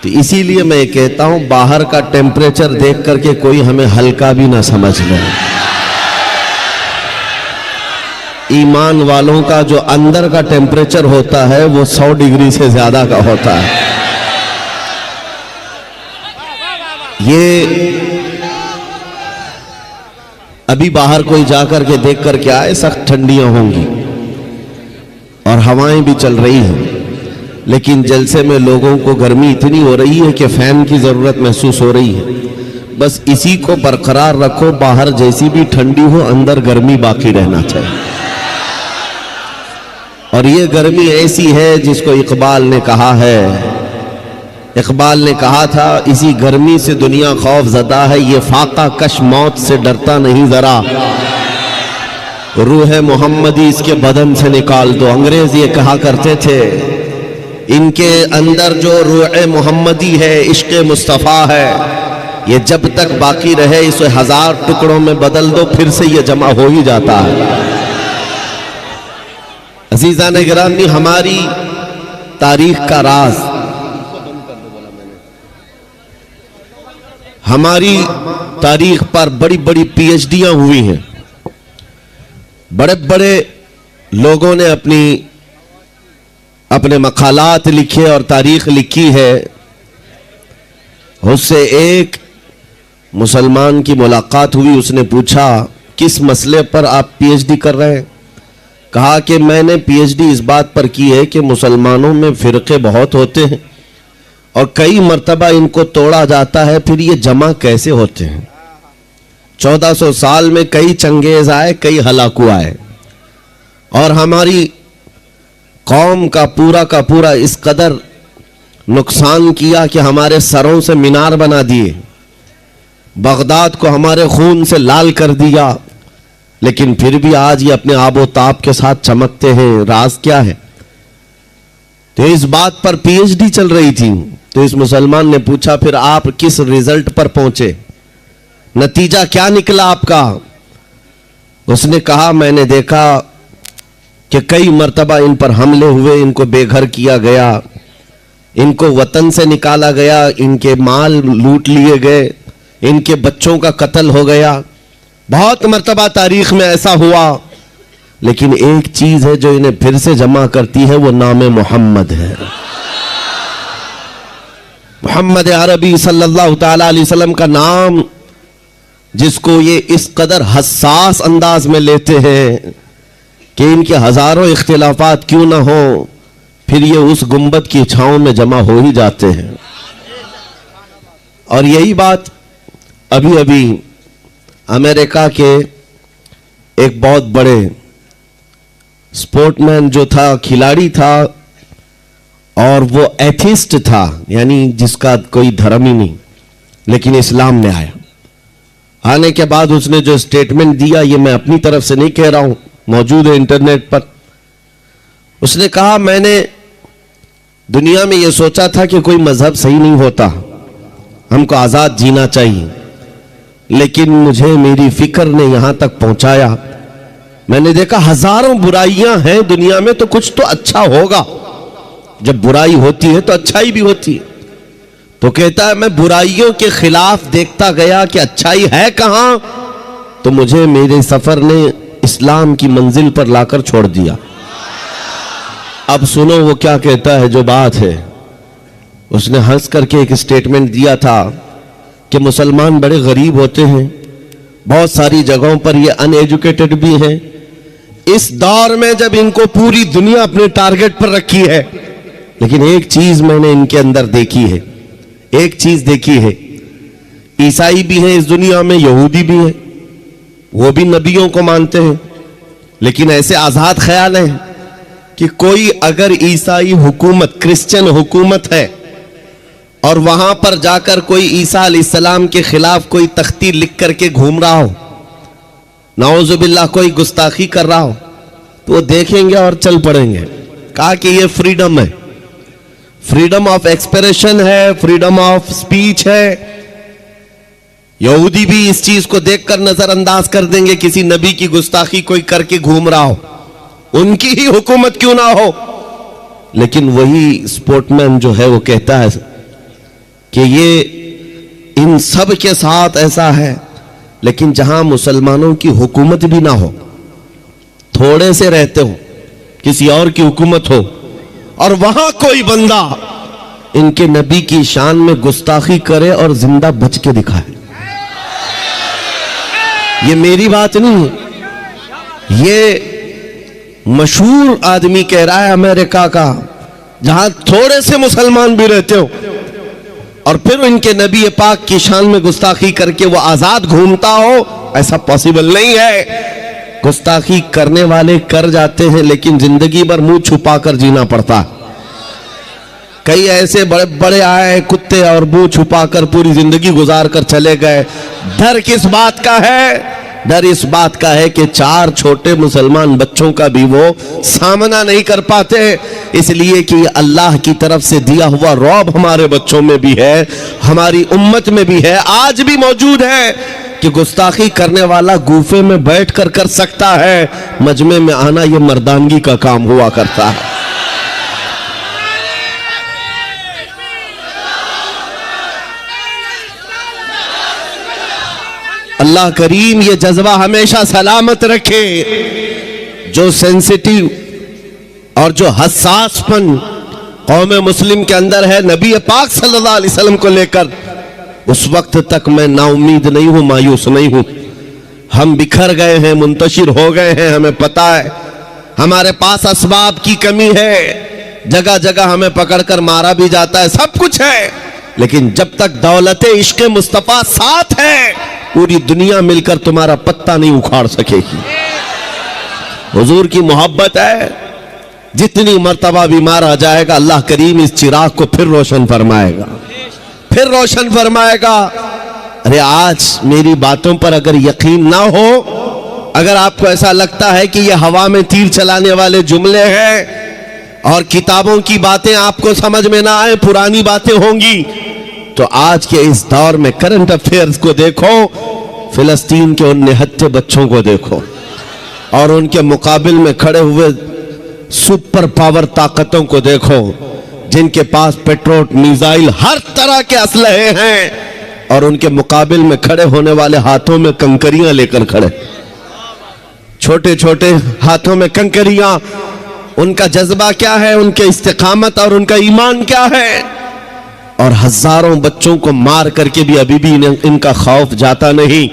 तो इसीलिए मैं कहता हूं बाहर का टेम्परेचर देख करके कोई हमें हल्का भी ना समझ ले। ईमान वालों का जो अंदर का टेम्परेचर होता है वो 100 डिग्री से ज्यादा का होता है। ये अभी बाहर कोई जाकर के देख करके आए, सख्त ठंडियां होंगी और हवाएं भी चल रही हैं, लेकिन जलसे में लोगों को गर्मी इतनी हो रही है कि फैन की जरूरत महसूस हो रही है। बस इसी को बरकरार रखो, बाहर जैसी भी ठंडी हो अंदर गर्मी बाकी रहना चाहिए। और ये गर्मी ऐसी है जिसको इकबाल ने कहा है, इकबाल ने कहा था इसी गर्मी से दुनिया खौफ ज़दा है, ये फाका कश मौत से डरता नहीं जरा, रूह मोहम्मदी इसके बदन से निकाल दो। अंग्रेज ये कहा करते थे, इनके अंदर जो रूह मोहम्मदी है, इश्क मुस्तफ़ा है, ये जब तक बाकी रहे इसे 1000 टुकड़ों में बदल दो, फिर से ये जमा हो ही जाता है। अज़ीज़ान गिरामी, हमारी तारीख का राज, हमारी तारीख पर बड़ी बड़ी पीएचडियां हुई हैं, बड़े बड़े लोगों ने अपने मकालात लिखे और तारीख लिखी है। उससे एक मुसलमान की मुलाकात हुई, उसने पूछा किस मसले पर आप पीएचडी कर रहे हैं? कहा कि मैंने पीएचडी इस बात पर की है कि मुसलमानों में फिरके बहुत होते हैं और कई मर्तबा इनको तोड़ा जाता है, फिर ये जमा कैसे होते हैं। 1400 साल में कई चंगेज आए, कई हलाकू आए और हमारी कौम का पूरा इस कदर नुकसान किया कि हमारे सरों से मीनार बना दिए, बगदाद को हमारे खून से लाल कर दिया, लेकिन फिर भी आज ये अपने आबो ताब के साथ चमकते हैं। राज क्या है? तो इस बात पर पीएचडी चल रही थी। तो इस मुसलमान ने पूछा फिर आप किस रिजल्ट पर पहुंचे, नतीजा क्या निकला आपका? उसने कहा मैंने देखा कि कई मर्तबा इन पर हमले हुए, इनको बेघर किया गया, इनको वतन से निकाला गया, इनके माल लूट लिए गए, इनके बच्चों का कत्ल हो गया। बहुत मर्तबा तारीख में ऐसा हुआ, लेकिन एक चीज है जो इन्हें फिर से जमा करती है, वो नाम मोहम्मद है। मोहम्मद अरबी सल्लल्लाहु ताला अलैहि वसल्लम का नाम, जिसको ये इस कदर हसास अंदाज में लेते हैं कि इनके हजारों इख्तिलाफात क्यों ना हो, फिर ये उस गुंबद की छांव में जमा हो ही जाते हैं। और यही बात अभी अभी अमेरिका के एक बहुत बड़े स्पोर्टमैन जो था, खिलाड़ी था, और वो एथिस्ट था, यानी जिसका कोई धर्म ही नहीं, लेकिन इस्लाम में आया। आने के बाद उसने जो स्टेटमेंट दिया, ये मैं अपनी तरफ से नहीं कह रहा हूं, मौजूद है इंटरनेट पर। उसने कहा मैंने दुनिया में ये सोचा था कि कोई मजहब सही नहीं होता, हमको आजाद जीना चाहिए, लेकिन मुझे मेरी फिक्र ने यहां तक पहुंचाया। मैंने देखा हजारों बुराइयां हैं दुनिया में, तो कुछ तो अच्छा होगा। जब बुराई होती है तो अच्छाई भी होती है। तो कहता है मैं बुराइयों के खिलाफ देखता गया कि अच्छाई है कहां, तो मुझे मेरे सफर ने इस्लाम की मंजिल पर लाकर छोड़ दिया। अब सुनो वो क्या कहता है, जो बात है। उसने हंस करके एक स्टेटमेंट दिया था कि मुसलमान बड़े गरीब होते हैं, बहुत सारी जगहों पर ये अनएजुकेटेड भी हैं। इस दौर में जब इनको पूरी दुनिया अपने टारगेट पर रखी है, लेकिन एक चीज मैंने इनके अंदर देखी है, एक चीज देखी है, ईसाई भी हैं इस दुनिया में, यहूदी भी हैं, वो भी नबियों को मानते हैं, लेकिन ऐसे आजाद ख्याल है कि कोई अगर ईसाई हुकूमत, क्रिश्चियन हुकूमत है और वहां पर जाकर कोई ईसा अलैहिस्सलाम के खिलाफ कोई तख्ती लिख करके घूम रहा हो, नाउजुबिल्लाह कोई गुस्ताखी कर रहा हो, तो वो देखेंगे और चल पड़ेंगे। कहा कि ये फ्रीडम है, फ्रीडम ऑफ एक्सप्रेशन है, फ्रीडम ऑफ स्पीच है। यहूदी भी इस चीज को देखकर नजरअंदाज कर देंगे, किसी नबी की गुस्ताखी कोई करके घूम रहा हो, उनकी ही हुकूमत क्यों ना हो। लेकिन वही स्पोर्टमैन जो है वो कहता है कि ये इन सब के साथ ऐसा है, लेकिन जहां मुसलमानों की हुकूमत भी ना हो, थोड़े से रहते हो, किसी और की हुकूमत हो, और वहां कोई बंदा इनके नबी की शान में गुस्ताखी करे और जिंदा बच के दिखाए। ये मेरी बात नहीं है, ये मशहूर आदमी कह रहा है अमेरिका का, जहां थोड़े से मुसलमान भी रहते हो और फिर इनके नबी पाक की शान में गुस्ताखी करके वो आजाद घूमता हो, ऐसा पॉसिबल नहीं है। गुस्ताखी करने वाले कर जाते हैं, लेकिन जिंदगी भर मुंह छुपा कर जीना पड़ता। कई ऐसे बड़े बड़े आए कुत्ते और मुंह छुपा कर पूरी जिंदगी गुजार कर चले गए। डर किस बात का है? डर इस बात का है कि 4 छोटे मुसलमान बच्चों का भी वो सामना नहीं कर पाते, इसलिए कि अल्लाह की तरफ से दिया हुआ रौब हमारे बच्चों में भी है, हमारी उम्मत में भी है, आज भी मौजूद है कि गुस्ताखी करने वाला गुफे में बैठ कर सकता है, मजमे में आना ये मर्दानगी का काम हुआ करता है। अल्लाह करीम ये जज्बा हमेशा सलामत रखे। जो सेंसिटिव और जो हसासपन कौम मुस्लिम के अंदर है नबी पाक सल्लल्लाहु अलैहि वसल्लम को लेकर, उस वक्त तक मैं नाउमीद नहीं हूं, मायूस नहीं हूं। हम बिखर गए हैं, मुंतशिर हो गए हैं, हमें पता है हमारे पास असबाब की कमी है, जगह जगह हमें पकड़कर मारा भी जाता है, सब कुछ है, लेकिन जब तक दौलत इश्क मुस्तफा साथ है, पूरी दुनिया मिलकर तुम्हारा पत्ता नहीं उखाड़ सकेगी। हुजूर की मोहब्बत है, जितनी मर्तबा भी मारा जाएगा, अल्लाह करीम इस चिराग को फिर रोशन फरमाएगा, फिर रोशन फरमाएगा। अरे आज मेरी बातों पर अगर यकीन ना हो, अगर आपको ऐसा लगता है कि ये हवा में तीर चलाने वाले जुमले हैं और किताबों की बातें आपको समझ में ना आए, पुरानी बातें होंगी, तो आज के इस दौर में करंट अफेयर्स को देखो, फिलिस्तीन के उन निहत्थे बच्चों को देखो और उनके मुकाबिल में खड़े हुए सुपर पावर ताकतों को देखो, जिनके पास पेट्रोल, मिसाइल, हर तरह के असलहे हैं, और उनके मुकाबिल में खड़े होने वाले हाथों में कंकरियां लेकर खड़े, छोटे छोटे हाथों में कंकरियां। उनका जज्बा क्या है, उनके इस्तिकामत और उनका ईमान क्या है? और हजारों बच्चों को मार करके भी अभी भी इनका खौफ जाता नहीं।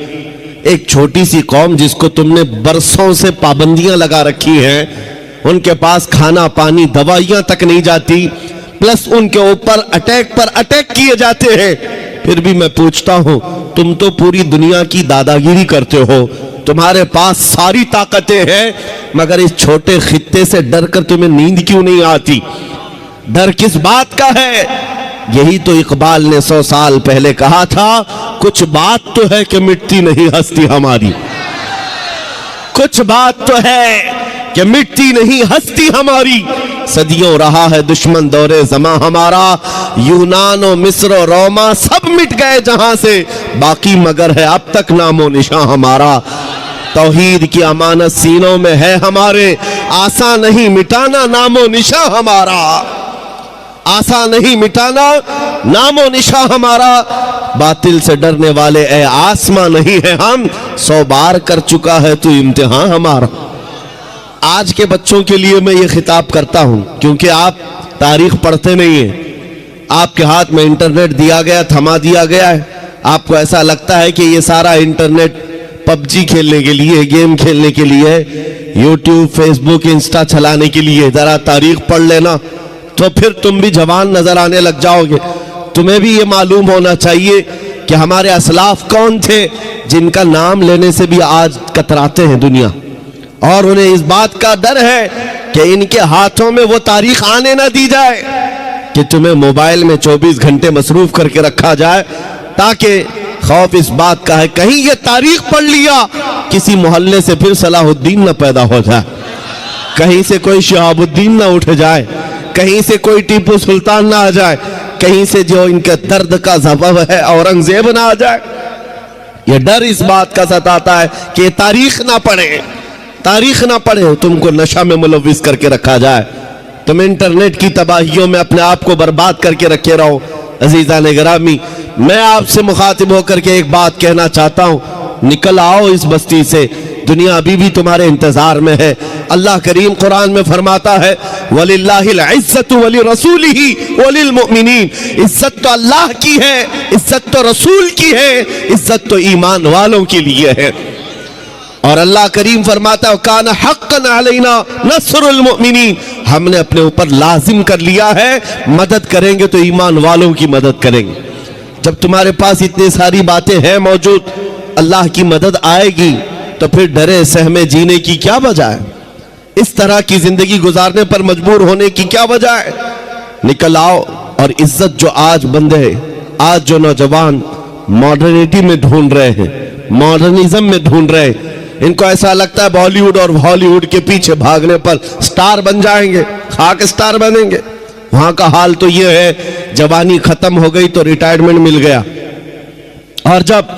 एक छोटी सी कौम जिसको तुमने बरसों से पाबंदियां लगा रखी हैं, उनके पास खाना पानी दवाइयां तक नहीं जाती, प्लस उनके ऊपर अटैक पर अटैक किए जाते हैं, फिर भी मैं पूछता हूं, तुम तो पूरी दुनिया की दादागिरी करते हो, तुम्हारे पास सारी ताकतें हैं, मगर इस छोटे खित्ते से डर कर तुम्हें नींद क्यों नहीं आती? डर किस बात का है? यही तो इकबाल ने 100 साल पहले कहा था, कुछ बात तो है कि मिटती नहीं हस्ती हमारी, कुछ बात तो है कि मिटती नहीं हस्ती हमारी। सदियों रहा है दुश्मन दौरे ज़मा हमारा, यूनान और मिस्र और रोमा सब मिट गए जहां से, बाकी मगर है अब तक नामो निशान हमारा। तौहीद की अमानत सीनों में है हमारे, आसा नहीं मिटाना नामो निशान हमारा, आसा नहीं मिटाना नामो निशा हमारा। बातिल से डरने वाले ए आसमां नहीं है हम, 100 बार कर चुका है तू इम्तिहान हमारा। आज के बच्चों के लिए मैं ये खिताब करता हूं, क्योंकि आप तारीख पढ़ते नहीं हैं, आपके हाथ में इंटरनेट दिया गया, थमा दिया गया है, आपको ऐसा लगता है कि ये सारा इंटरनेट पबजी खेलने के लिए, गेम खेलने के लिए, यूट्यूब, फेसबुक, इंस्टा चलाने के लिए। जरा तारीख पढ़ लेना तो फिर तुम भी जवान नजर आने लग जाओगे। तुम्हें भी ये मालूम होना चाहिए कि हमारे असलाफ कौन थे, जिनका नाम लेने से भी आज कतराते हैं दुनिया, और उन्हें इस बात का डर है कि इनके हाथों में वो तारीख आने ना दी जाए, कि तुम्हें मोबाइल में 24 घंटे मसरूफ करके रखा जाए, ताकि खौफ इस बात का है कहीं ये तारीख पढ़ लिया, किसी मोहल्ले से फिर सलाहुद्दीन न पैदा हो जाए, कहीं से कोई शहाबुद्दीन न उठ जाए, कहीं से कोई टीपू सुल्तान ना आ जाए, कहीं से जो इनके दर्द का सबब है औरंगजेब ना आ जाए। ये डर इस बात का सताता है कि तारीख ना पढ़े, तारीख ना पढ़े, तुमको नशा में मुलविस करके रखा जाए, तुम इंटरनेट की तबाहियों में अपने आप को बर्बाद करके रखे रहो, अजीजा ने गिरामी, मैं आपसे मुखातिब होकर के एक बात कहना चाहता हूँ, निकल आओ इस बस्ती से, दुनिया अभी भी तुम्हारे इंतजार में है। अल्लाह करीम कुरान में फरमाता है, वलिल्लाहिल इज्जतु वली रसूलिही वलिल मुमिनीन, इज्जत तो अल्लाह की है, इज्जत तो रसूल की है, इज्जत तो ईमान वालों के लिए है। और अल्लाह करीम फरमाता है, काना हक्कन अलैना नस्रुल मुमिनीन, हमने अपने ऊपर लाजिम कर लिया है, मदद करेंगे तो ईमान वालों की मदद करेंगे। जब तुम्हारे पास इतनी सारी बातें हैं मौजूद, अल्लाह की मदद आएगी तो फिर डरे सहमे जीने की क्या वजह है? इस तरह की जिंदगी गुजारने पर मजबूर होने की क्या वजह है? निकल आओ। और इज्जत जो आज बंदे, आज जो नौजवान मॉडर्निटी में ढूंढ रहे हैं, मॉडर्निज्म में ढूंढ रहे हैं, इनको ऐसा लगता है बॉलीवुड और हॉलीवुड के पीछे भागने पर स्टार बन जाएंगे, खाक स्टार बनेंगे। वहां का हाल तो यह है, जवानी खत्म हो गई तो रिटायरमेंट मिल गया, और जब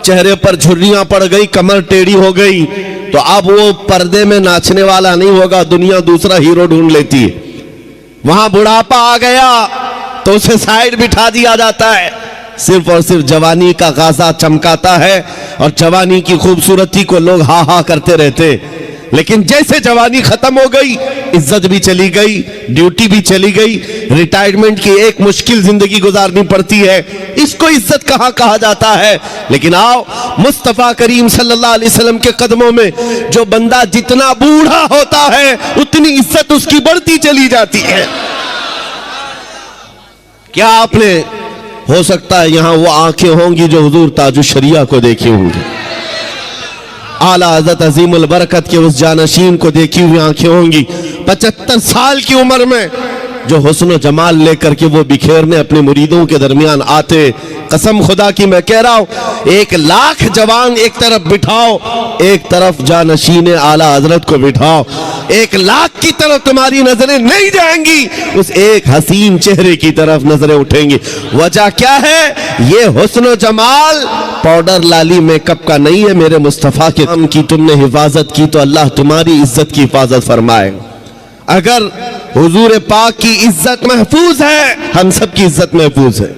चेहरे पर झुर्रियां पड़ गई, कमर टेढ़ी हो गई, तो अब वो पर्दे में नाचने वाला नहीं होगा, दुनिया दूसरा हीरो ढूंढ लेती है। वहां बुढ़ापा आ गया तो उसे साइड बिठा दिया जाता है, सिर्फ और सिर्फ जवानी का गाजा चमकाता है और जवानी की खूबसूरती को लोग हा हा करते रहते। लेकिन जैसे जवानी खत्म हो गई, इज्जत भी चली गई, ड्यूटी भी चली गई, रिटायरमेंट की एक मुश्किल जिंदगी गुजारनी पड़ती है। इसको इज्जत कहाँ कहा जाता है? लेकिन आओ, मुस्तफा करीम सल्लल्लाहु अलैहि वसल्लम के कदमों में जो बंदा जितना बूढ़ा होता है, उतनी इज्जत उसकी बढ़ती चली जाती है। क्या आपने, हो सकता है यहां वो आंखें होंगी जो हुजूर ताजुश शरिया को देखी होंगी, आला हज़रत अजीमुल बरकत के उस जानशीन को देखी हुई आंखें होंगी। 75 साल की उम्र में जो हुस्न जमाल लेकर के वो बिखेरने अपने मुरीदों के दरमियान आते, कसम खुदा की मैं कह रहा हूं, 1 लाख जवान एक तरफ बिठाओ, एक तरफ जानशीन आला हजरत को बिठाओ, 1 लाख की तरफ तुम्हारी नजरें नहीं जाएंगी, उस एक हसीन चेहरे की तरफ नजरें उठेंगी। वजह क्या है? ये हुस्न जमाल पाउडर लाली मेकअप का नहीं है। मेरे मुस्तफा के नाम की तुमने हिफाजत की तो अल्लाह तुम्हारी इज्जत की हिफाजत फरमाएगा। अगर हुजूर पाक की इज्जत महफूज है, हम सब की इज्जत महफूज है।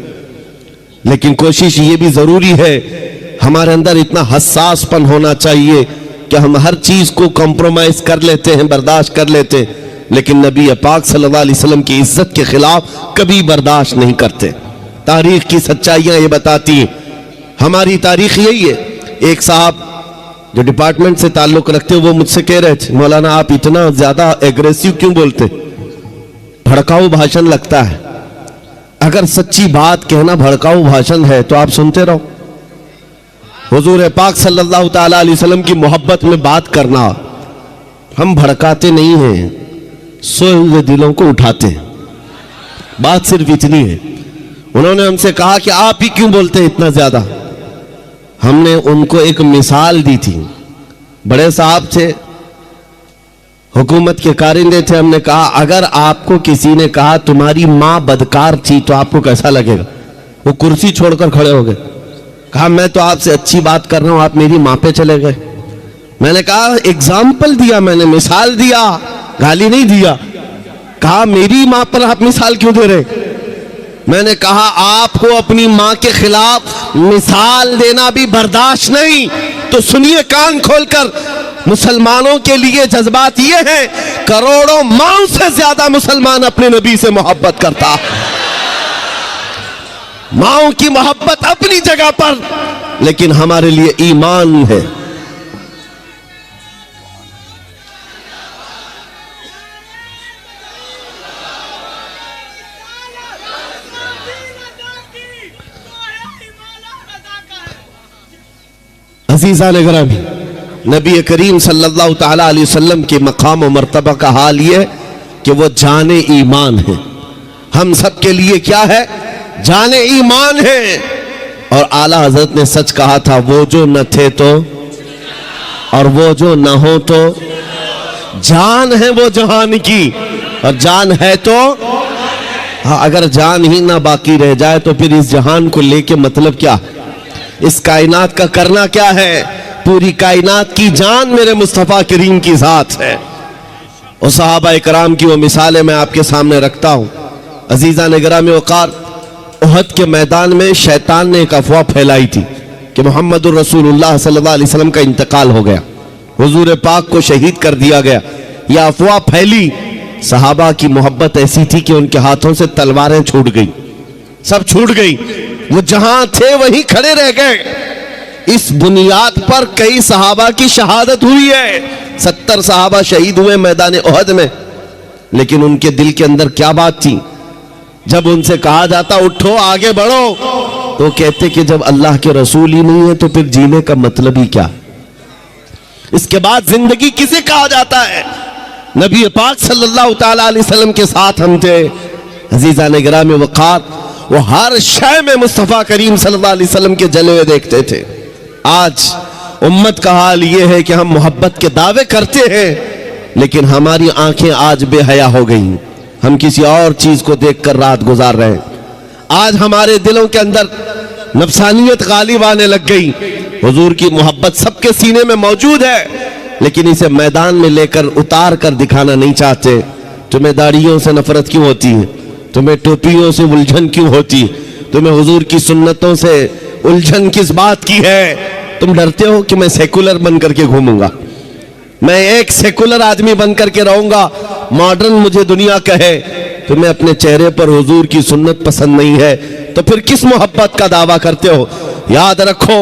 लेकिन कोशिश ये भी जरूरी है, हमारे अंदर इतना हसासपन होना चाहिए कि हम हर चीज को कॉम्प्रोमाइज कर लेते हैं, बर्दाश्त कर लेते हैं, लेकिन नबी पाक सल्लल्लाहु अलैहि वसल्लम की इज्जत के खिलाफ कभी बर्दाश्त नहीं करते। तारीख की सच्चाइयां ये बताती हैं, हमारी तारीख यही है। एक साहब जो डिपार्टमेंट से ताल्लुक रखते, वो मुझसे कह रहे थे, मौलाना आप इतना ज्यादा एग्रेसिव क्यों बोलते, भड़काऊ भाषण लगता है। अगर सच्ची बात कहना भड़काऊ भाषण है तो आप सुनते रहो। हुजूर पाक सल्लल्लाहु ताला अलैहि वसल्लम की मोहब्बत में बात करना, हम भड़काते नहीं हैं, सोए हुए दिलों को उठाते हैं। बात सिर्फ इतनी है। उन्होंने हमसे कहा कि आप ही क्यों बोलते हैं इतना ज्यादा। हमने उनको एक मिसाल दी थी, बड़े साहब थे, हुकूमत के कारिंदे थे। हमने कहा अगर आपको किसी ने कहा तुम्हारी माँ बदकार थी तो आपको कैसा लगेगा? वो कुर्सी छोड़कर खड़े हो गए। कहा मैं तो आपसे अच्छी बात कर रहा हूं, आप मेरी माँ पे चले गए। मैंने कहा एग्जाम्पल दिया, मैंने मिसाल दिया, गाली नहीं दिया। कहा मेरी माँ पर आप मिसाल क्यों दे रहे? मैंने कहा आपको अपनी माँ के खिलाफ मिसाल देना भी बर्दाश्त नहीं, तो सुनिए कान खोलकर। मुसलमानों के लिए जज्बात ये है, करोड़ों माओं से ज्यादा मुसलमान अपने नबी से मोहब्बत करता। माओं की मोहब्बत अपनी जगह पर, लेकिन हमारे लिए ईमान है। अज़ीज़ान गिरामी, नबी करीम सल्लल्लाहु ताला अलैहि वसल्लम के मकाम और मर्तबा का हाल ये कि वो जाने ईमान है। हम सब के लिए क्या है? जाने ईमान है। और आला हजरत ने सच कहा था, वो जो न थे तो और वो जो न हो तो, जान है वो जहान की और जान है तो हाँ, अगर जान ही ना बाकी रह जाए तो फिर इस जहान को लेके मतलब क्या? इस कायनात का करना क्या है? पूरी कायनात की जान मेरे मुस्तफा करीम की जात है। और सहाबा इकराम की वो मिसालें मैं आपके सामने रखता हूं। अजीज़ान गिरामी वक़ार, उहद के मैदान में शैतान ने एक अफवाह फैलाई थी कि मोहम्मद रसूलुल्लाह सल्लल्लाहु अलैहि वसल्लम का इंतकाल हो गया, हुजूर पाक को शहीद कर दिया गया। यह अफवाह फैली, सहाबा की मोहब्बत ऐसी थी कि उनके हाथों से तलवारें छूट गई, सब छूट गई, वो जहां थे वहीं खड़े रह गए। इस बुनियाद पर कई सहाबा की शहादत हुई है, 70 सहाबा शहीद हुए मैदान उहद में। लेकिन उनके दिल के अंदर क्या बात थी? जब उनसे कहा जाता उठो आगे बढ़ो, तो कहते कि जब अल्लाह के रसूल ही नहीं है तो फिर जीने का मतलब ही क्या? इसके बाद जिंदगी किसे कहा जाता है? नबी पाक सल्लल्लाहु तआला अलैहि वसल्लम के साथ हम थे। अजीजा ने गिराम वक़ार, वो हर शय में मुस्तफ़ा करीम सल्लल्लाहु अलैहि वसल्लम के जलवे देखते थे। आज उम्मत का हाल ये है कि हम मोहब्बत के दावे करते हैं, लेकिन हमारी आंखें आज बेहया हो गई, हम किसी और चीज को देखकर रात गुजार रहे हैं। आज हमारे दिलों के अंदर नफसानियत गालिब आने लग गई। हुजूर की मोहब्बत सबके सीने में मौजूद है, लेकिन इसे मैदान में लेकर उतार कर दिखाना नहीं चाहते। तुम्हें दाढ़ियों से नफरत क्यों होती है? तुम्हें टोपियों से उलझन क्यों होती है? तुम्हें हुजूर की सुन्नतों से उलझन किस बात की है? तुम डरते हो कि मैं सेकुलर बन करके घूमूंगा, मैं एक सेकुलर आदमी बन करके रहूंगा, मॉडर्न मुझे दुनिया कहे। तुम्हें अपने चेहरे पर हुजूर की सुन्नत पसंद नहीं है, तो फिर किस मोहब्बत का दावा करते हो? याद रखो,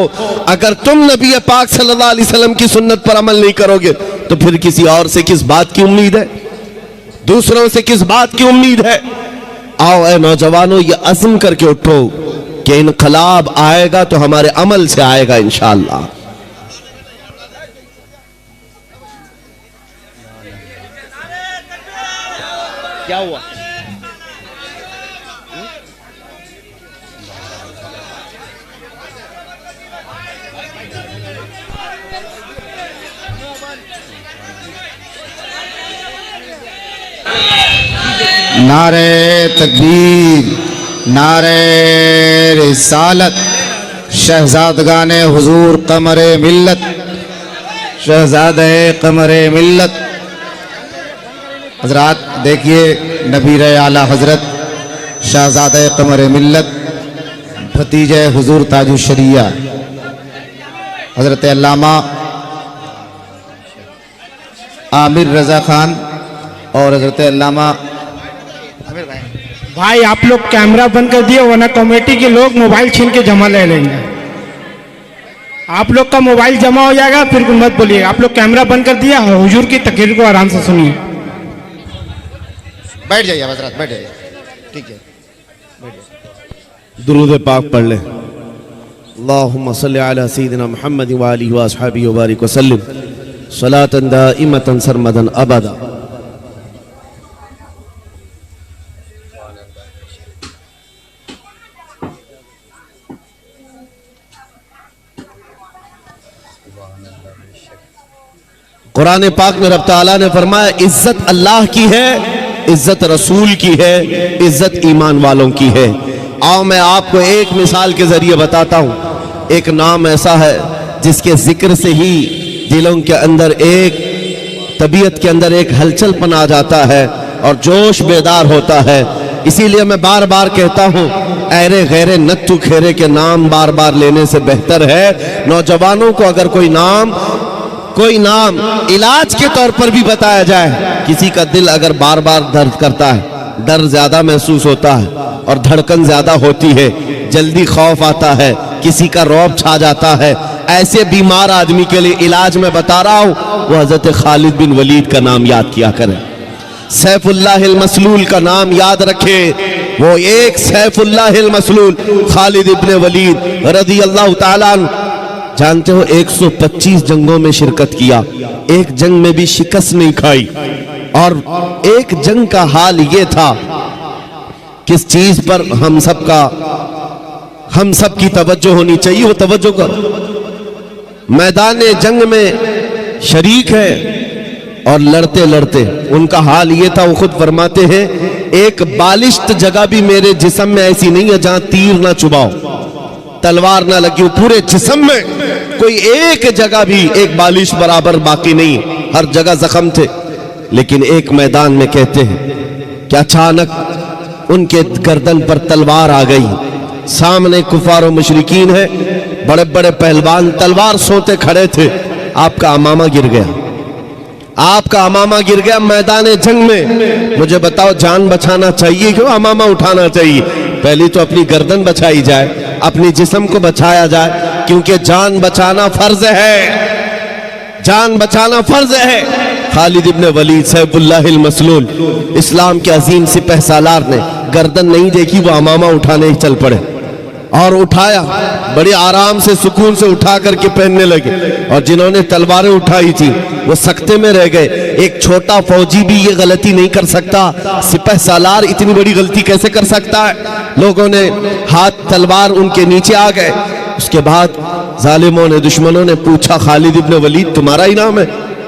अगर तुम नबी पाक सल्लल्लाहु अलैहि वसल्लम की सुन्नत पर अमल नहीं करोगे तो फिर किसी और से किस बात की उम्मीद है? दूसरों से किस बात की उम्मीद है? आओ ऐ नौजवानों, ये अज़्म करके उठो कि इनकलाब आएगा तो हमारे अमल से आएगा इंशाअल्लाह। क्या हुआ? नारे तकबीर, नारे रिसालत, शहजादगाने हुजूर कमरे मिल्लत, शहजादे कमरे मिल्लत। हजरात देखिए, नबीर आला हजरत शहजादे कमरे मिल्लत, भतीजे हुजूर ताजु शरिया हजरत अल्लामा आमिर रजा खान और हजरत अल्लामा भाई आप लोग कैमरा बंद कर दिए, वरना कमेटी के लोग मोबाइल छीन के जमा ले लेंगे। आप लोग का मोबाइल जमा हो जाएगा, फिर मत बोलिएगा। आप लोग कैमरा बंद कर दिया, हुजूर की तकरीर को आराम से सुनिए। बैठ जाइए हजरत, बैठ जाइए, ठीक है, बैठ जाइए। दुरूद पाक पढ़ ले। अल्लाहुम्मा सल्लि अला सय्यिदिना मुहम्मद व आलिहि व अस्हाबिहि व बारिक व सल्लिम सलातन दाइमतन सरमदन अबदा। कुरान पाक में रब ताला ने फरमाया, इज्जत अल्लाह की है, इज्जत रसूल की है, इज्जत ईमान वालों की है। आओ मैं आपको एक मिसाल के जरिए बताता हूं। एक नाम ऐसा है जिसके जिक्र से ही दिलों के अंदर एक तबीयत के अंदर एक हलचलपन आ जाता है और जोश बेदार होता है। इसीलिए मैं बार बार कहता हूं, ऐरे गैरे नत्थु खेरे के नाम बार बार लेने से बेहतर है नौजवानों को अगर कोई नाम इलाज के तौर पर भी बताया जाए। किसी का दिल अगर बार बार दर्द करता है, डर ज्यादा महसूस होता है और धड़कन ज्यादा होती है, जल्दी खौफ आता है, किसी का रौब छा जाता है, ऐसे बीमार आदमी के लिए इलाज मैं बता रहा हूं, वो हजरत खालिद बिन वलीद का नाम याद किया करें। सैफुल्लाहिल मसलूल का नाम याद रखे। वो एक सैफुल्लाहिल मसलूल खालिद इब्ने वलीद रज़ी अल्लाह ताला अन्हु, जानते हो 125 जंगों में शिरकत किया, एक जंग में भी शिकस्त नहीं खाई। और एक जंग का हाल ये था, किस चीज पर हम सब की तवज्जो होनी चाहिए, वो तवज्जो करो। मैदान जंग में शरीक है और लड़ते लड़ते उनका हाल ये था, वो खुद फरमाते हैं, एक बालिश्त जगह भी मेरे जिस्म में ऐसी नहीं है जहां तीर ना चुभाओ, तलवार ना लगी हो। पूरे जिस्म में कोई एक जगह भी एक बालिश बराबर बाकी नहीं, हर जगह जख्म थे। लेकिन एक मैदान में कहते हैं कि अचानक उनके गर्दन पर तलवार आ गई। सामने कुफार और मुशरिकीन है, बड़े बड़े पहलवान तलवार सोते खड़े थे। आपका अमामा गिर गया, आपका अमामा गिर गया मैदान जंग में। मुझे बताओ, जान बचाना चाहिए क्यों अमामा उठाना चाहिए? पहली तो अपनी गर्दन बचाई जाए, अपनी जिस्म को बचाया जाए, क्योंकि जान बचाना फर्ज है, जान बचाना फर्ज है। खालिद इब्न वलीद सैफुल्लाहिल मसलूल, इस्लाम के अजीम सिपह सालार ने गर्दन नहीं देखी, वो अमामा उठाने चल पड़े और उठाया, बड़े आराम से सुकून से उठा करके पहनने लगे। और जिन्होंने तलवारें उठाई थी वो सकते में रह गए। एक छोटा फौजी भी ये गलती नहीं कर सकता, सिपह सालार इतनी बड़ी गलती कैसे कर सकता है? लोगों ने हाथ तलवार उनके नीचे आ गए। उसके बाद जालिमों ने, दुश्मनों ने पूछा, खालिद इब्न वलीद तुम्हारा ही नाम है?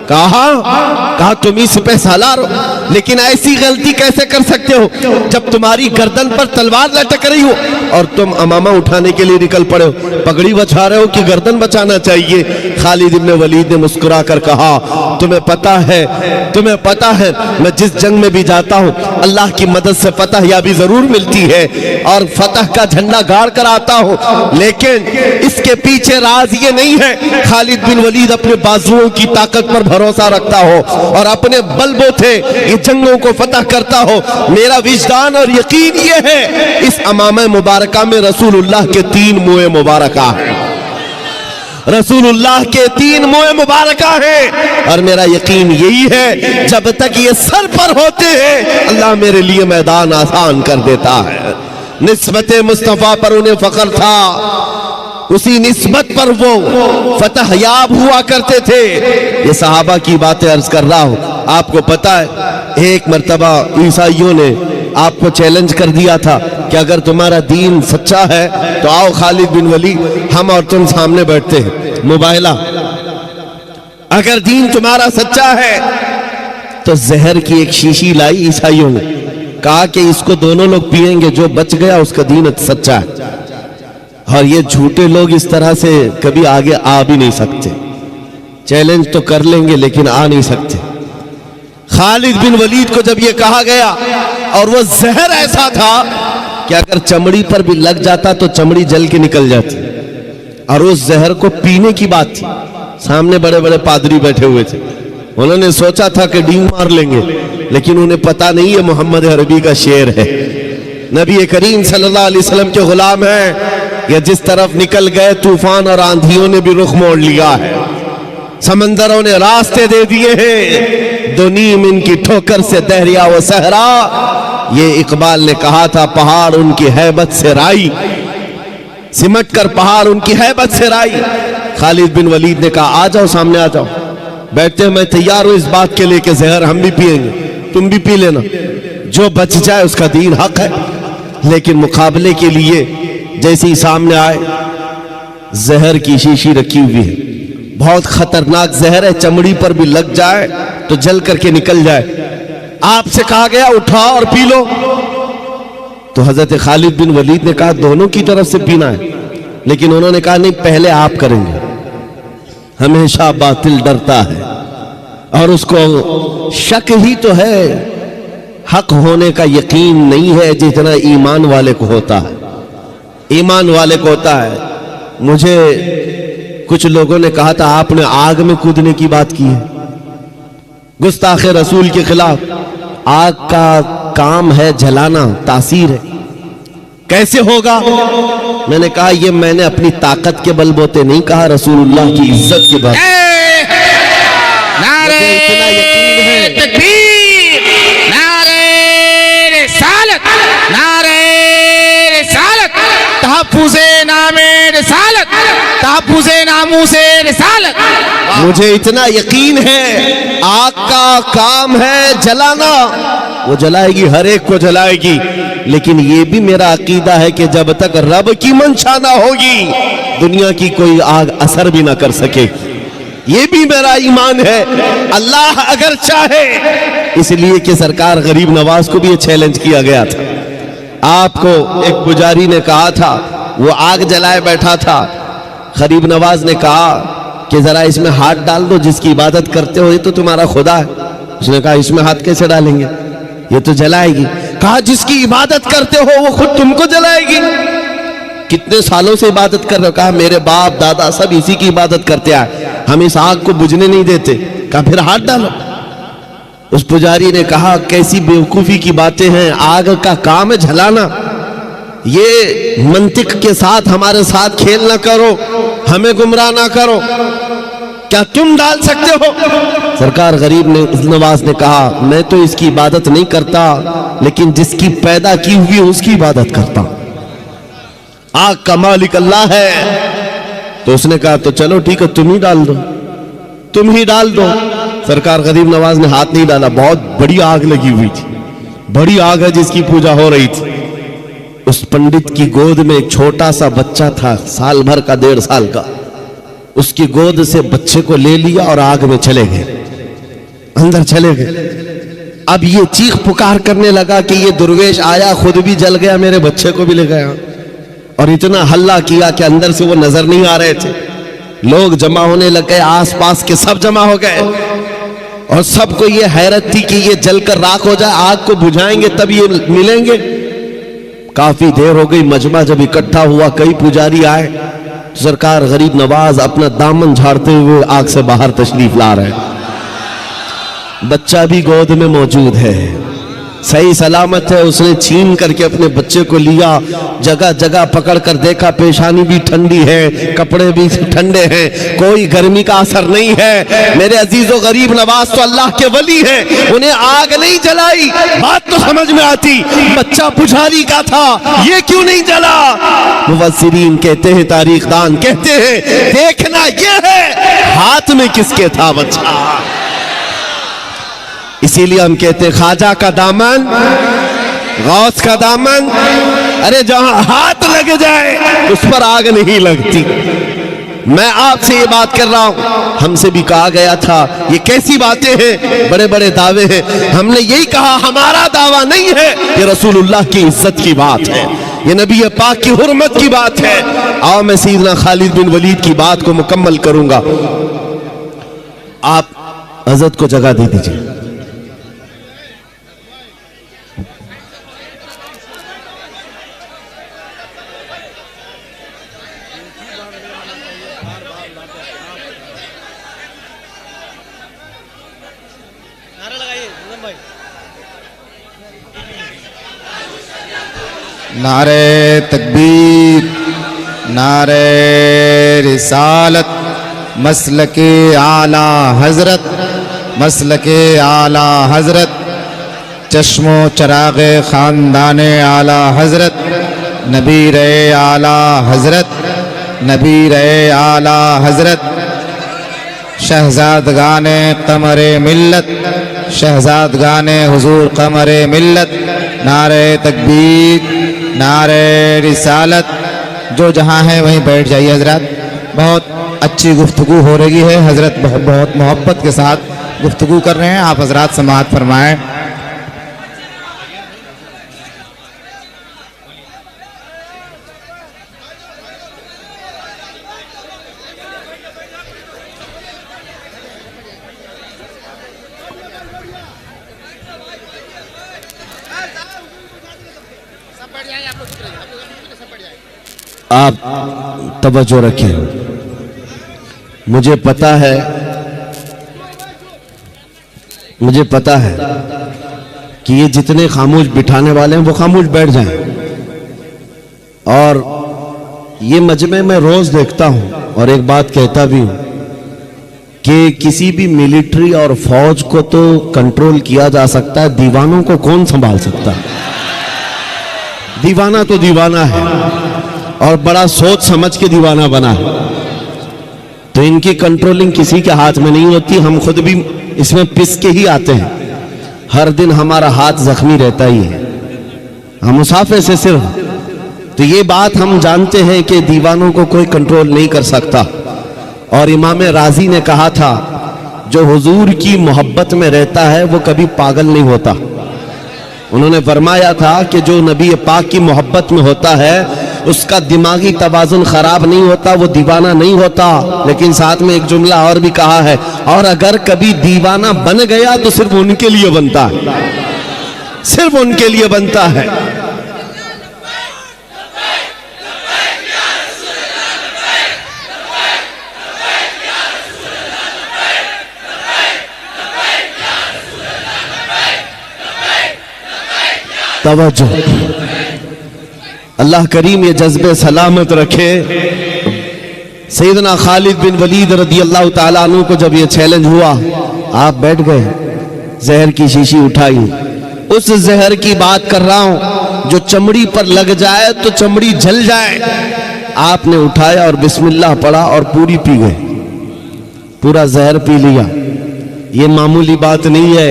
कहा तुम ही सिपह सालार हो, लेकिन ऐसी गलती कैसे कर सकते हो जब तुम्हारी गर्दन पर तलवार लटक रही हो और तुम अमामा उठाने के लिए निकल पड़े हो? पगड़ी बचा रहे हो कि गर्दन बचाना चाहिए? खालिद इब्न वलीद ने मुस्कुरा कर कहा, तुम्हें पता है मैं जिस जंग में भी जाता हूं अल्लाह की मदद से फतह याबी जरूर मिलती है और फतह का झंडा गाड़ कर आता हूं, लेकिन इसके पीछे राज ये नहीं है खालिद बिन वलीद अपने बाजुओं की ताकत पर भरोसा रखता हो और अपने बलबूते ये जंगों को फतह करता हो। मेरा विजदान और यकीन ये है, इस अमामा मुबारका में रसूलुल्लाह के 3 मुए मुबारका है, रसूलुल्लाह के 3 मुए मुबारका है। और मेरा यकीन यही है, जब तक ये सर पर होते हैं अल्लाह मेरे लिए मैदान आसान कर देता है। निस्बत मुस्तफा पर उन्हें फख्र था, उसी निस्बत पर वो फतह याब हुआ करते थे। ये सहाबा की बातें अर्ज कर रहा हूं। आपको पता है एक मर्तबा ईसाइयों ने आपको चैलेंज कर दिया था कि अगर तुम्हारा दीन सच्चा है तो आओ खालिद बिन वलीद, हम और तुम सामने बैठते हैं मुबाहिला। अगर दीन तुम्हारा सच्चा है तो जहर की एक शीशी लाई ईसाइयों ने, कहा कि इसको दोनों लोग पिएंगे, जो बच गया उसका दीन सच्चा है। और ये झूठे लोग इस तरह से कभी आगे आ भी नहीं सकते, चैलेंज तो कर लेंगे लेकिन आ नहीं सकते। खालिद बिन वलीद को जब ये कहा गया, और वो जहर ऐसा था कि अगर चमड़ी पर भी लग जाता तो चमड़ी जल के निकल जाती, और उस जहर को पीने की बात थी। सामने बड़े बड़े पादरी बैठे हुए थे, उन्होंने सोचा था कि डींग मार लेंगे, लेकिन उन्हें पता नहीं है मोहम्मद अरबी का शेर है, नबी करीम सल्लल्लाहु अलैहि वसल्लम के गुलाम है। या जिस तरफ निकल गए तूफान और आंधियों ने भी रुख मोड़ लिया है, समंदरों ने रास्ते दे दिए हैं, दो नीम इनकी ठोकर से दहरिया व सहरा। ये इकबाल ने कहा था, पहाड़ उनकी हैबत से राई, सिमट कर पहाड़ उनकी हैबत से राई। खालिद बिन वलीद ने कहा, आ जाओ सामने आ जाओ, बैठते हैं, मैं तैयार हूं इस बात के लिए कि जहर हम भी पिएंगे, तुम भी पी लेना, जो बच जाए उसका दीन हक है। लेकिन मुकाबले के लिए जैसे ही सामने आए, जहर की शीशी रखी हुई है, बहुत खतरनाक जहर है, चमड़ी पर भी लग जाए तो जल करके निकल जाए। आपसे कहा गया उठाओ और पी लो। तो हजरत खालिद बिन वलीद ने कहा दोनों की तरफ से पीना है, लेकिन उन्होंने कहा नहीं, पहले आप करेंगे। हमेशा बातिल डरता है और उसको शक ही तो है, हक होने का यकीन नहीं है जितना ईमान वाले को होता है, ईमान वाले को होता है। मुझे कुछ लोगों ने कहा था आपने आग में कूदने की बात की है, गुस्ताखे रसूल के खिलाफ। आग का काम है जलाना, तासीर है, कैसे होगा? मैंने कहा ये मैंने अपनी ताकत के बलबूते नहीं कहा, रसूलुल्लाह की इज्जत के बाद। नारे तकबीर, नारे रिसालत, नारे रिसालत, तहफ्फुज़े नामे रिसालत, तहफ्फुज़े नामूसे रिसालत। मुझे इतना यकीन है आग का काम है जलाना, वो जलाएगी, हर एक को जलाएगी, लेकिन ये भी मेरा अकीदा है कि जब तक रब की मंशा ना होगी दुनिया की कोई आग असर भी ना कर सके। ये भी मेरा ईमान है, अल्लाह अगर चाहे। इसलिए कि सरकार गरीब नवाज को भी ये चैलेंज किया गया था। आपको एक पुजारी ने कहा था, वो आग जलाए बैठा था, गरीब नवाज ने कहा कि जरा इसमें हाथ डाल दो, जिसकी इबादत करते हो ये तो तुम्हारा खुदा है। उसने कहा इसमें हाथ कैसे डालेंगे, ये तो जलाएगी। कहा जिसकी इबादत करते हो वो खुद तुमको जलाएगी। कितने सालों से इबादत कर रहे हो? कहा मेरे बाप दादा सब इसी की इबादत करते आए, हम इस आग को बुझने नहीं देते। कहा फिर हाथ डालो। उस पुजारी ने कहा कैसी बेवकूफी की बातें हैं, आग का काम है जलाना, ये मंतिक के साथ हमारे साथ खेल ना करो, हमें गुमराह ना करो, क्या तुम डाल सकते हो? सरकार गरीब नवाज ने कहा मैं तो इसकी इबादत नहीं करता, लेकिन जिसकी पैदा की हुई उसकी इबादत करता हूं, आग का मालिक अल्लाह है। तो उसने कहा तो चलो ठीक है तुम ही डाल दो, तुम ही डाल दो। सरकार गरीब नवाज ने हाथ नहीं डाला, बहुत बड़ी आग लगी हुई थी, बड़ी आग है जिसकी पूजा हो रही थी। उस पंडित की गोद में एक छोटा सा बच्चा था, साल भर का, 1.5 साल का। उसकी गोद से बच्चे को ले लिया और आग में चले गए, अंदर चले गए। अब ये चीख पुकार करने लगा कि ये दुर्वेश आया, खुद भी जल गया, मेरे बच्चे को भी ले गया। और इतना हल्ला किया कि अंदर से वो नजर नहीं आ रहे थे। लोग जमा होने लग गए, आसपास के सब जमा हो गए और सबको ये हैरत थी कि ये जलकर राख हो जाए, आग को बुझाएंगे तब ये मिलेंगे। काफी देर हो गई, मजमा जब इकट्ठा हुआ, कई पुजारी आए, सरकार गरीब नवाज अपना दामन झाड़ते हुए आग से बाहर तशरीफ ला रहे हैं। बच्चा भी गोद में मौजूद है, सही सलामत है। उसने छीन करके अपने बच्चे को लिया, जगह जगह पकड़ कर देखा, पेशानी भी ठंडी है, कपड़े भी ठंडे हैं, कोई गर्मी का असर नहीं है। मेरे अजीजों गरीब नवाज तो अल्लाह के वली हैं, उन्हें आग नहीं जलाई। बात तो समझ में आती, बच्चा पुजारी का था, ये क्यों नहीं जला? मुफस्सिरीन कहते हैं, तारीखदान कहते हैं, देखना ये है हाथ में किसके था बच्चा। इसीलिए हम कहते हैं ख्वाजा का दामन, गौस का दामन, अरे जहां हाथ लग जाए उस पर आग नहीं लगती। मैं आपसे ये बात कर रहा हूं, हमसे भी कहा गया था ये कैसी बातें हैं, बड़े बड़े दावे हैं। हमने यही कहा हमारा दावा नहीं है, ये रसूलुल्लाह की इज्जत की बात है, ये नबी पाक की हुर्मत की बात है। आओ मैं सैयदना खालिद बिन वलीद की बात को मुकम्मल करूंगा। आप हजरत को जगह दे दीजिए। नारे तकबीर, नारे रिसालत, मसलके आला हजरत, मसलके आला हजरत, चश्मो चरागे खानदाने आला हजरत, नबीर आला हजरत, नबीर आला हजरत, शहजादगाने कमरे मिल्लत, शहजादगाने हुजूर कमरे मिल्लत। नारे तकबीर, नारे रिसालत। जो जहाँ है वहीं बैठ जाइए हजरत, बहुत अच्छी गुफ्तगू हो रही है, हजरत बहुत मोहब्बत के साथ गुफ्तगू कर रहे हैं, आप हजरत समाअत फरमाएं। आप तवज्जो रखें। मुझे पता है कि ये जितने खामोश बिठाने वाले हैं वो खामोश बैठ जाएं। और ये मजमे में रोज देखता हूं और एक बात कहता भी हूं कि किसी भी मिलिट्री और फौज को तो कंट्रोल किया जा सकता है, दीवानों को कौन संभाल सकता है? दीवाना तो दीवाना है और बड़ा सोच समझ के दीवाना बना है, तो इनकी कंट्रोलिंग किसी के हाथ में नहीं होती। हम खुद भी इसमें पिस के ही आते हैं, हर दिन हमारा हाथ जख्मी रहता ही है, हम मुसाफे से सिर्फ। तो ये बात हम जानते हैं कि दीवानों को कोई कंट्रोल नहीं कर सकता। और इमाम राजी ने कहा था जो हुजूर की मोहब्बत में रहता है वो कभी पागल नहीं होता। उन्होंने फरमाया था कि जो नबी पाक की मोहब्बत में होता है उसका दिमागी तवाजुन खराब नहीं होता, वो दीवाना नहीं होता। लेकिन साथ में एक जुमला और भी कहा है, और अगर कभी दीवाना बन गया तो सिर्फ उनके लिए बनता है, सिर्फ उनके लिए बनता है। तवज्जो, अल्लाह करीम ये जज्बे सलामत रखे। सैयदना खालिद बिन वलीद रदी अल्लाह ताला अन्हु को जब ये चैलेंज हुआ, आप बैठ गए, जहर की शीशी उठाई। उस जहर की बात कर रहा हूं जो चमड़ी पर लग जाए तो चमड़ी जल जाए। आपने उठाया और बिस्मिल्लाह पढ़ा और पूरी पी गए, पूरा जहर पी लिया। ये मामूली बात नहीं है,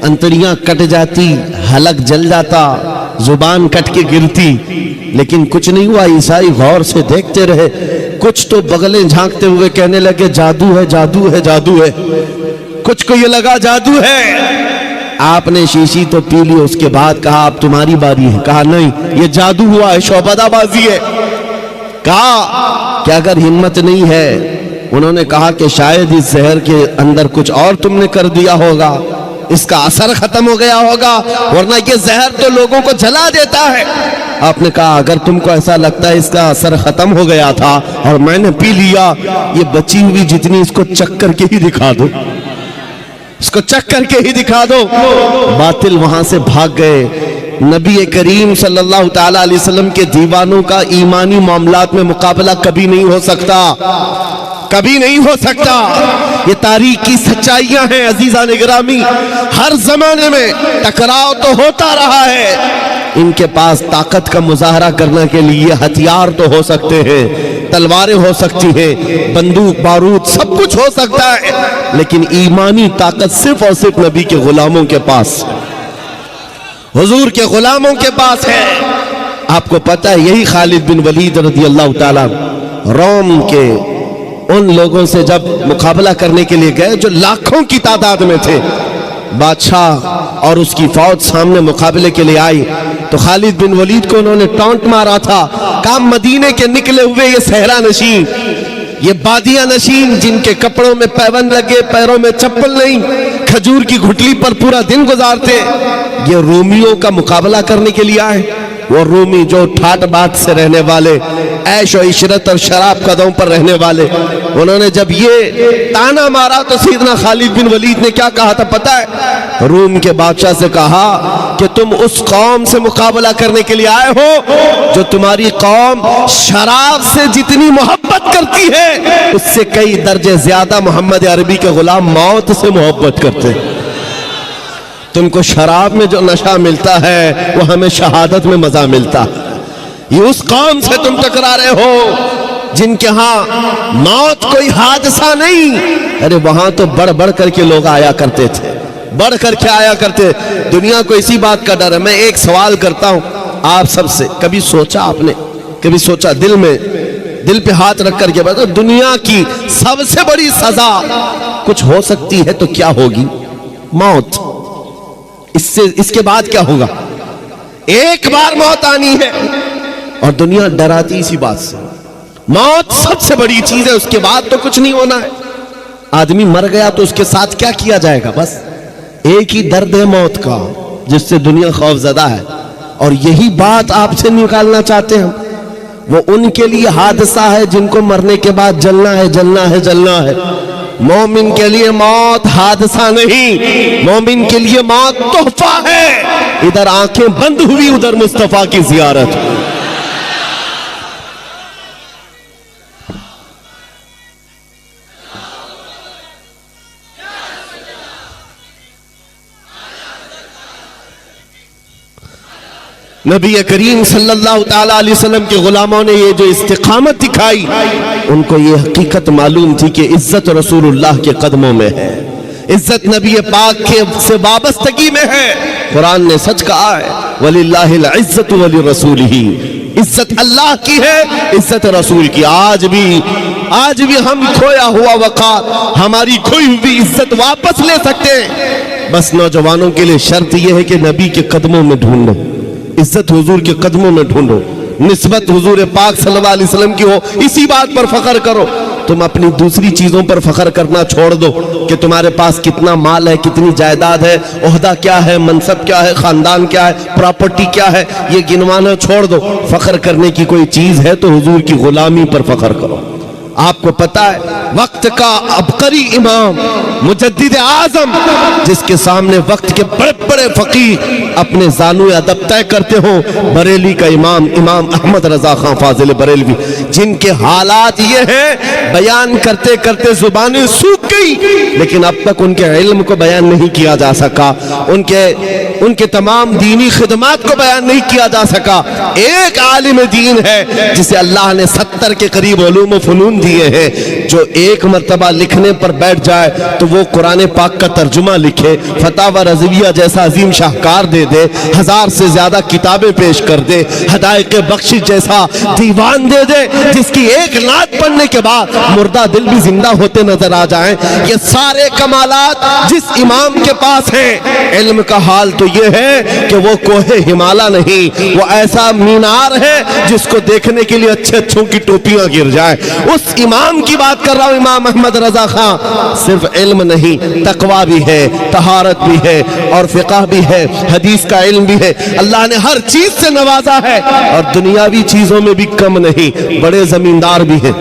अंतड़ियां कट जाती, हलक जल जाता, जुबान कट के गिरती, लेकिन कुछ नहीं हुआ। ईसाई गौर से देखते रहे। कुछ तो बगलें झांकते हुए कहने लगे जादू है, जादू है, जादू है। कुछ को ये लगा जादू है। आपने शीशी तो पी ली, उसके बाद कहा अब तुम्हारी बारी है। कहा नहीं, ये जादू हुआ है, शौबदाबाजी है। कहा कि अगर हिम्मत नहीं है, उन्होंने कहा कि शायद इस जहर के अंदर कुछ और तुमने कर दिया होगा, इसका असर खत्म हो गया होगा, वरना ये जहर तो लोगों को जला देता है। आपने कहा अगर तुमको ऐसा लगता है इसका असर खत्म हो गया था और मैंने पी लिया, ये बची हुई जितनी, इसको चख करके ही दिखा दो, इसको चख करके ही दिखा दो। बातिल वहां से भाग गए। नबी करीम सल्लल्लाहु ताला अलैहि वसल्लम के दीवानों का ईमानी मामलात में मुकाबला कभी नहीं हो सकता, कभी नहीं हो सकता। ये तारीख की सच्चाइयां हैं अजीजा निगरामी। हर जमाने में टकराव तो होता रहा है। इनके पास ताकत का मुजाहरा करने के लिए हथियार तो हो सकते हैं, तलवारें हो सकती हैं, बंदूक बारूद सब कुछ हो सकता है, लेकिन ईमानी ताकत सिर्फ और सिर्फ नबी के गुलामों के पास, हुजूर के गुलामों के पास है। आपको पता है यही खालिद बिन वलीद रज़ी अल्लाह ताला रोम के उन लोगों से जब मुकाबला करने के लिए गए जो लाखों की तादाद में थे, बादशाह और उसकी फौज सामने मुकाबले के लिए आई, तो खालिद बिन वलीद को उन्होंने टॉन्ट मारा था। काम मदीने के निकले हुए ये सहरा नशीन, ये बादिया नशीन, जिनके कपड़ों में पैबंद लगे, पैरों में चप्पल नहीं, खजूर की घुटली पर पूरा दिन गुजारते, ये रोमियों का मुकाबला करने के लिए आए। वो रोमी जो ठाट बाट से रहने वाले, ऐश और इशरत और शराब कदम पर रहने वाले, उन्होंने जब ये ताना मारा तो सैयदना खालिद बिन वलीद ने क्या कहा था पता है? रूम के बादशाह से कहा कि तुम उस कौम से मुकाबला करने के लिए आए हो जो तुम्हारी कौम शराब से जितनी मोहब्बत करती है, उससे कई दर्जे ज्यादा मोहम्मद अरबी के गुलाम मौत से मोहब्बत करते हैं। तुमको शराब में जो नशा मिलता है वो हमें शहादत में मजा मिलता है। ये उस कौम से तुम टकरा रहे हो जिनके यहाँ मौत कोई हादसा नहीं। अरे वहां तो बढ़ बढ़ करके लोग आया करते थे, बढ़ करके आया करते। दुनिया को इसी बात का डर है। मैं एक सवाल करता हूं आप सबसे, कभी सोचा आपने, कभी सोचा दिल पे हाथ रख करके बताओ, दुनिया की सबसे बड़ी सजा कुछ हो सकती है तो क्या होगी? मौत। इसके बाद क्या होगा? एक बार मौत आनी है और दुनिया डराती इसी बात से। मौत सबसे बड़ी चीज है, उसके बाद तो कुछ नहीं होना है। आदमी मर गया तो उसके साथ क्या किया जाएगा? बस एक ही दर्द है मौत का, जिससे दुनिया खौफजदा है। और यही बात आपसे निकालना चाहते हैं। वो उनके लिए हादसा है जिनको मरने के बाद जलना है, जलना है, जलना है। मोमिन के लिए मौत हादसा नहीं, मोमिन के लिए मौत तोहफा है। इधर आंखें बंद हुई, उधर मुस्तफा की जियारत। नबी करीम सल्लल्लाहु ताला अलैहि वसल्लम के गुलामों ने ये जो इस्तिकामत दिखाई, उनको ये हकीकत मालूम थी कि इज्जत रसूलुल्लाह के कदमों में है, इज्जत नबी पाक के से वाबस्तगी में है। कुरान ने सच कहा है, वलिल्लाहिल इज्जतु वलि रसूलिही, इज्जत अल्लाह की है, इज्जत रसूल की। आज भी हम खोया हुआ वक़ार, हमारी खोई हुई इज्जत वापस ले सकते हैं। बस नौजवानों के लिए शर्त यह है कि नबी के कदमों में ढूंढो, इज्जत हुजूर के कदमों में ढूंढो, निस्बत हुजूर पाक सल्लल्लाहु अलैहि वसल्लम की हो, इसी बात पर फख्र करो। तुम अपनी दूसरी चीजों पर फख्र करना छोड़ दो कि तुम्हारे पास कितना माल है, कितनी जायदाद है, ओहदा क्या है, मनसब क्या है, खानदान क्या है, प्रॉपर्टी क्या है, ये गिनवाना छोड़ दो। फख्र करने की कोई चीज है तो हुजूर की गुलामी पर फख्र करो। आपको पता है वक्त का अबकरी इमाम मुजद्दिद आजम, जिसके सामने वक्त के बड़े बड़े फकीर अपने जानू अदब तय करते हो, बरेली का इमाम इमाम अहमद रजा खां फाजिल बरेलवी, जिनके हालात ये हैं बयान करते करते जुबानें सूख गई, लेकिन अब तक उनके इल्म को बयान नहीं किया जा सका, उनके तमाम दीनी खिदमात को बयान नहीं किया जा सका। एक आलिम दीन है जिसे अल्लाह ने 70 के करीब उलूम फनून दिए हैं, जो एक मर्तबा लिखने पर बैठ जाए तो वो कुरान पाक का तर्जुमा लिखे, फतावा रज़विया जैसा अजीम शाहकार दे दे, 1000 से ज्यादा किताबें पेश कर दे, हदायक़ बख्शिश जैसा दीवान दे दे, जिसकी एक नात पढ़ने के बाद मुर्दा दिल भी जिंदा होते नजर आ जाएं। ये सारे कमालात जिस इमाम के पास है, इल्म का हाल तो ये है कि वो कोहे हिमालय नहीं, वो ऐसा मीनार है जिसको देखने के लिए अच्छे अच्छों की टोपियां गिर जाए। उस इमाम की बात कर रहा हूं, इमाम अहमद रजा खां। सिर्फ इल्म नहीं, तकवा भी है, तहारत भी है और फिक़ह भी है, हदीस का इल्म भी है। अल्लाह ने हर चीज से नवाजा है और दुनियावी चीजों में भी कम नहीं। बड़े जमींदार भी हैं,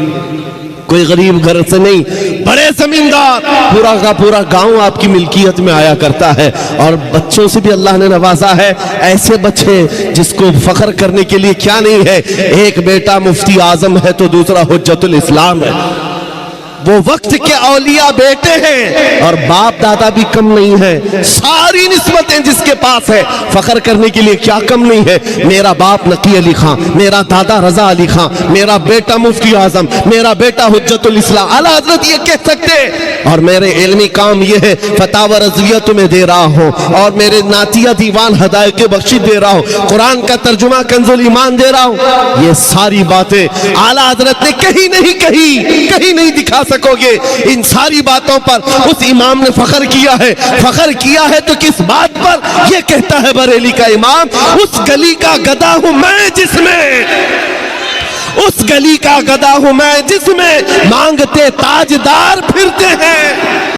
कोई गरीब घर से नहीं, बड़े जमींदार, पूरा का पूरा गांव आपकी मिल्कियत में आया करता है। और बच्चों से भी अल्लाह ने नवाजा है, ऐसे बच्चे जिसको फख्र करने के लिए क्या नहीं है। एक बेटा मुफ्ती आजम है तो दूसरा हुज्जतुल इस्लाम है। वो वक्त के औलिया बेटे हैं और बाप दादा भी कम नहीं है। सारी निस्बतें जिसके पास है, फख्र करने के लिए क्या कम नहीं है। मेरा बाप नकी अली खां, मेरा दादा रजा अली खां, मेरा बेटा मुफ्ती आजम, मेरा बेटा हुज्जतुल इस्लाम। आला हजरत ये कह सकते। और मेरे इल्मी काम ये है, फतावा रज़विया तुम्हें दे रहा हूँ और मेरे नातिया दीवान हदायक़ बख्शिश दे रहा हूँ, कुरान का तर्जुमा कंजुल ईमान दे रहा हूँ। ये सारी बातें आला हजरत ने कहीं नहीं दिखा सकोगे। इन सारी बातों पर उस इमाम ने फख्र किया है। फख्र किया है तो किस बात पर? यह कहता है बरेली का इमाम, उस गली का गदा हूं मैं जिसमें, उस गली का गदा हूं मैं जिसमें मांगते ताजदार फिरते हैं।